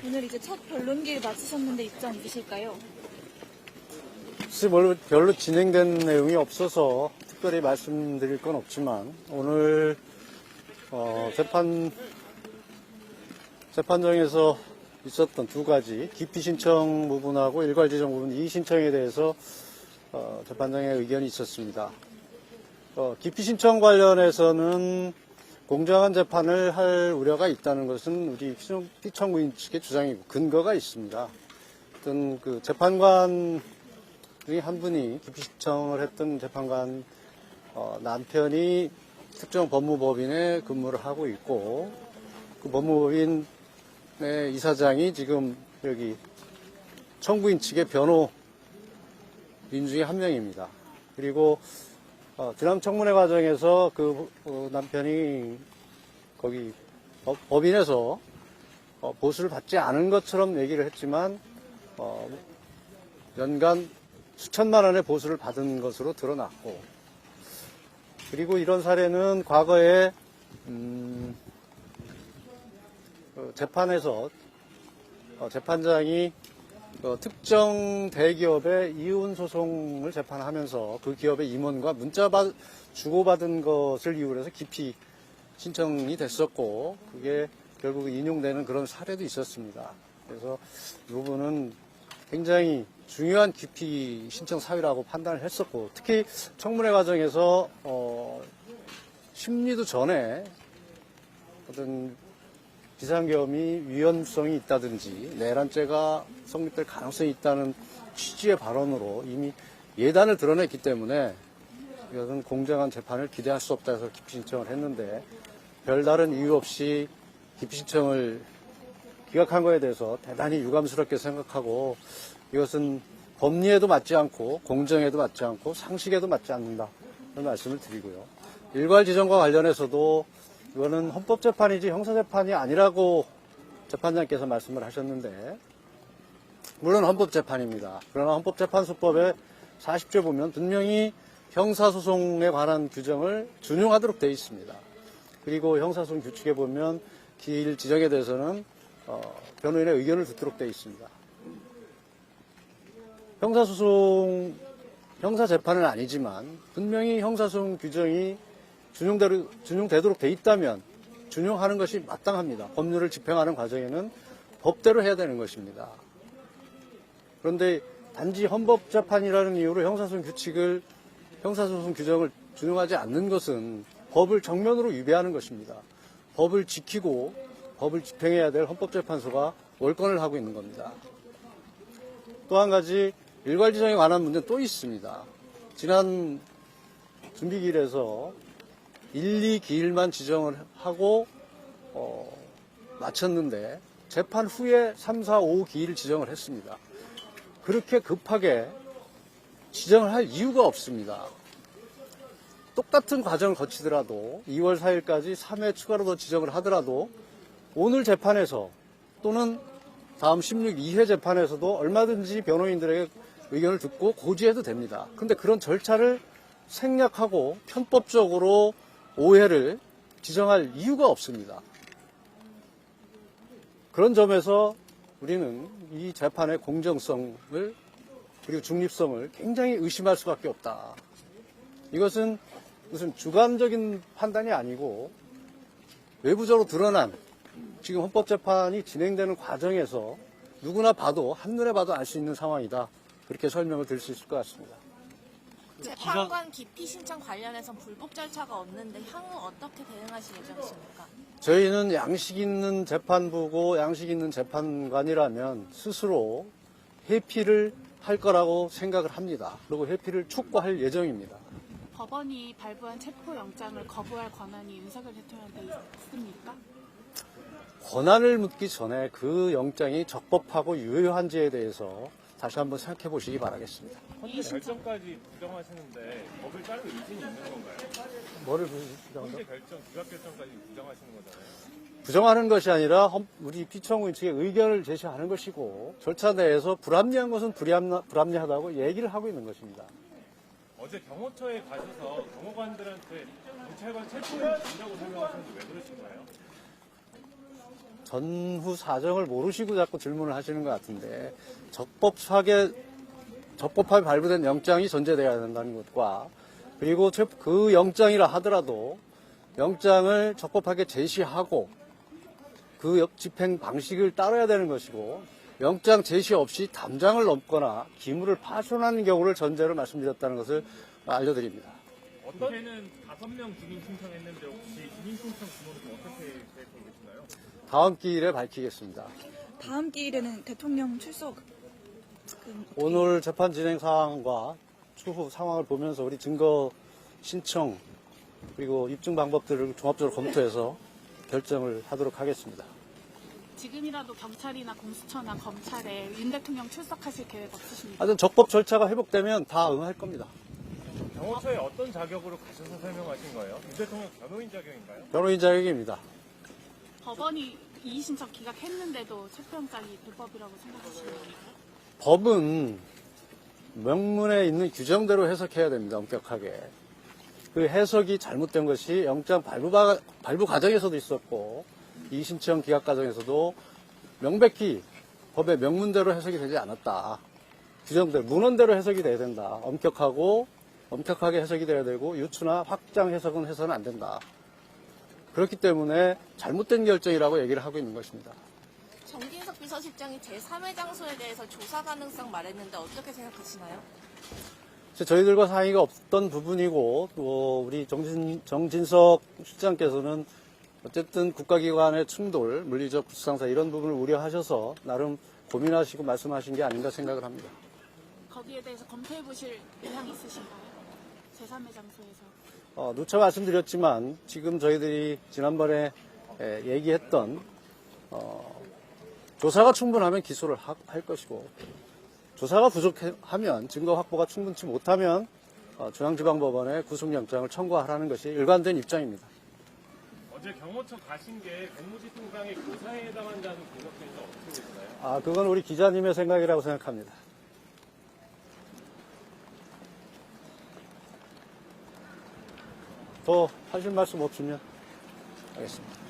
오늘 이제 첫 변론기를 마치셨는데 입장 있으실까요? 글쎄 별로 진행된 내용이 없어서 특별히 말씀드릴 건 없지만 오늘 재판정에서 있었던 두 가지 기피 신청 부분하고 일괄 지정 부분 이 신청에 대해서 재판장의 의견이 있었습니다. 기피 신청 관련해서는 공정한 재판을 할 우려가 있다는 것은 우리 피청구인 측의 주장이고 근거가 있습니다. 어떤 그 재판관 중에 한 분이 기피 신청을 했던 재판관 남편이 특정 법무법인에 근무를 하고 있고 그 법무법인의 이사장이 지금 여기 청구인 측의 변호인 중에 한 명입니다. 그리고 지난 청문회 과정에서 그 남편이 거기 법인에서 보수를 받지 않은 것처럼 얘기를 했지만 연간 수천만 원의 보수를 받은 것으로 드러났고, 그리고 이런 사례는 과거에 재판에서 재판장이 특정 대기업의 이혼 소송을 재판하면서 그 기업의 임원과 문자 주고받은 것을 이유로 해서 기피 신청이 됐었고, 그게 결국 인용되는 그런 사례도 있었습니다. 그래서 이 부분은 굉장히 중요한 기피 신청 사유라고 판단을 했었고, 특히 청문회 과정에서 심리도 전에 어떤 비상계엄이 위헌성이 있다든지 내란죄가 성립될 가능성이 있다는 취지의 발언으로 이미 예단을 드러냈기 때문에 이것은 공정한 재판을 기대할 수 없다 해서 기피 신청을 했는데, 별다른 이유 없이 기피 신청을 기각한 거에 대해서 대단히 유감스럽게 생각하고, 이것은 법리에도 맞지 않고 공정에도 맞지 않고 상식에도 맞지 않는다, 그런 말씀을 드리고요. 일괄 지정과 관련해서도 이거는 헌법재판이지 형사재판이 아니라고 재판장께서 말씀을 하셨는데, 물론 헌법재판입니다. 그러나 헌법재판소법의 40조 보면 분명히 형사소송에 관한 규정을 준용하도록 되어 있습니다. 그리고 형사소송 규칙에 보면 기일 지정에 대해서는 변호인의 의견을 듣도록 되어 있습니다. 형사재판은 아니지만 분명히 형사소송 규정이 준용되도록 돼 있다면 준용하는 것이 마땅합니다. 법률을 집행하는 과정에는 법대로 해야 되는 것입니다. 그런데 단지 헌법재판이라는 이유로 형사소송 규정을 준용하지 않는 것은 법을 정면으로 위배하는 것입니다. 법을 지키고 법을 집행해야 될 헌법재판소가 월권을 하고 있는 겁니다. 또 한 가지 일괄 지정에 관한 문제는 또 있습니다. 지난 준비기일에서 1, 2기일만 지정을 하고 마쳤는데 재판 후에 3, 4, 5기일 지정을 했습니다. 그렇게 급하게 지정을 할 이유가 없습니다. 똑같은 과정을 거치더라도 2월 4일까지 3회 추가로 더 지정을 하더라도 오늘 재판에서 또는 다음 16, 2회 재판에서도 얼마든지 변호인들에게 의견을 듣고 고지해도 됩니다. 그런데 그런 절차를 생략하고 편법적으로 5회를 지정할 이유가 없습니다. 그런 점에서 우리는 이 재판의 공정성을 그리고 중립성을 굉장히 의심할 수밖에 없다. 이것은 무슨 주관적인 판단이 아니고 외부적으로 드러난 지금 헌법재판이 진행되는 과정에서 누구나 봐도 한눈에 봐도 알 수 있는 상황이다. 그렇게 설명을 드릴 수 있을 것 같습니다. 재판관 기피 신청 관련해서는 불복 절차가 없는데 향후 어떻게 대응하실 예정이십니까? 저희는 양식 있는 재판부고 양식 있는 재판관이라면 스스로 회피를 할 거라고 생각을 합니다. 그리고 회피를 촉구할 예정입니다. 법원이 발부한 체포영장을 거부할 권한이 윤석열 대통령한테 있습니까? 권한을 묻기 전에 그 영장이 적법하고 유효한지에 대해서 다시 한번 생각해 보시기 바라겠습니다. 헌재 결정까지 부정하시는데 법을 따를 의지는 있는 건가요? 뭐를 부정한다? 헌재 결정, 기각 결정까지 부정하시는 거잖아요. 부정하는 것이 아니라 우리 피청구인 측의 의견을 제시하는 것이고, 절차 내에서 불합리한 것은 불합리하다고 얘기를 하고 있는 것입니다. 어제 경호처에 가셔서 경호관들한테 경찰관 체포를 준다고 설명하셨는데 왜 그러신 거예요? 전후 사정을 모르시고 자꾸 질문을 하시는 것 같은데 적법하게 발부된 영장이 전제되어야 된다는 것과 그리고 그 영장이라 하더라도 영장을 적법하게 제시하고 그 집행 방식을 따라야 되는 것이고 영장 제시 없이 담장을 넘거나 기물을 파손하는 경우를 전제로 말씀드렸다는 것을 알려드립니다. 어떤 해는 5명 증인 신청했는데 혹시 증인 신청 규모는 어떻게 계획하고 계시나요? 다음 기일에 밝히겠습니다. 다음 기일에는 대통령 출석 오늘 재판 진행 상황과 추후 상황을 보면서 우리 증거 신청 그리고 입증 방법들을 종합적으로 검토해서 결정을 하도록 하겠습니다. 지금이라도 경찰이나 공수처나 검찰에 윤 대통령 출석하실 계획 없으십니까? 하여튼 적법 절차가 회복되면 다 응할 겁니다. 경호처에 어떤 자격으로 가셔서 설명하신 거예요? 윤 대통령 변호인 자격인가요? 변호인 자격입니다. 법원이 이의 신청 기각했는데도 체포영장이 불법이라고 생각하시는 건가요? 법은 명문에 있는 규정대로 해석해야 됩니다. 엄격하게. 그 해석이 잘못된 것이 영장 발부 과정에서도 있었고 이의신청 기각 과정에서도 명백히 법의 명문대로 해석이 되지 않았다. 규정대로 문헌대로 해석이 돼야 된다. 엄격하게 해석이 돼야 되고 유추나 확장 해석은 해서는 안 된다. 그렇기 때문에 잘못된 결정이라고 얘기를 하고 있는 것입니다. 정진석 비서실장이 제3의 장소에 대해서 조사 가능성 말했는데 어떻게 생각하시나요? 저희들과 상의가 없던 부분이고 또 우리 정진석 실장께서는 어쨌든 국가기관의 충돌, 물리적 불상사 이런 부분을 우려하셔서 나름 고민하시고 말씀하신 게 아닌가 생각을 합니다. 거기에 대해서 검토해 보실 의향이 있으신가요? 제3의 장소에서. 누차 말씀드렸지만 지금 저희들이 지난번에 얘기했던 조사가 충분하면 기소를 할 것이고 조사가 부족하면 증거 확보가 충분치 못하면 중앙지방법원에 구속영장을 청구하라는 것이 일관된 입장입니다. 어제 경호처 가신 게 공무지 통상의 교사에 해당한다는 분석에서 어떻게 보시나요? 그건 우리 기자님의 생각이라고 생각합니다. 더 하실 말씀 없으면 하겠습니다.